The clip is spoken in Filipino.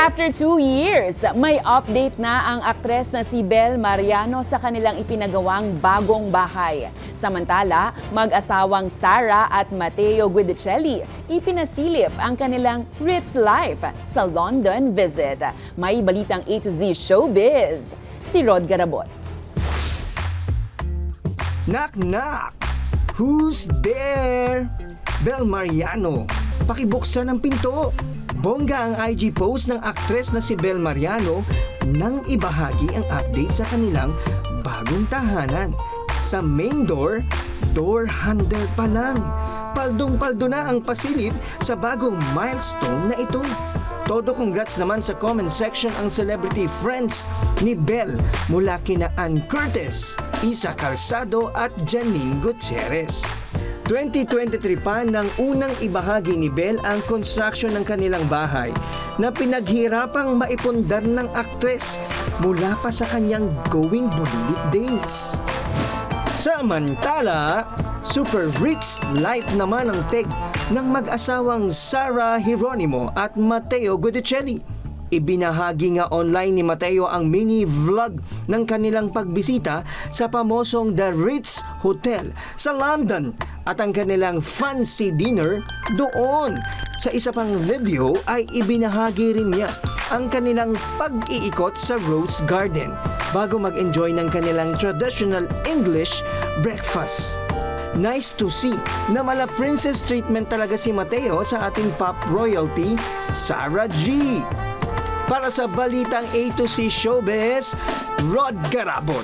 After 2 years, may update na ang aktres na si Bel Mariano sa kanilang ipinagawang bagong bahay. Samantala, mag-asawang Sara at Matteo Guidicelli ipinasilip ang kanilang Ritz life sa London visit. May balitang A to Z Showbiz, si Rod Garabot. Knock knock! Who's there? Bel Mariano, pakibuksan ang pinto. Bongga ang IG post ng aktres na si Bel Mariano nang ibahagi ang update sa kanilang bagong tahanan. Sa main door, door handle pa lang. Paldong-paldo na ang pasilip sa bagong milestone na ito. Todo congrats naman sa comment section ang celebrity friends ni Bel mula kina Ann Curtis, Isa Calzado at Janine Gutierrez. 2023 pa nang unang ibahagi ni Bel ang construction ng kanilang bahay na pinaghirapang maipundar ng aktres mula pa sa kanyang going bulilit days. Samantala, super rich light naman ang teg ng mag-asawang Sara Hieronimo at Matteo Guidicelli. Ibinahagi nga online ni Matteo ang mini vlog ng kanilang pagbisita sa pamosong The Ritz Hotel sa London at ang kanilang fancy dinner doon. Sa isa pang video ay ibinahagi rin niya ang kanilang pag-iikot sa Rose Garden bago mag-enjoy ng kanilang traditional English breakfast. Nice to see na mala princess treatment talaga si Matteo sa ating pop royalty, Sarah G. Para sa balitang A to Z Showbiz, Rod Garabot.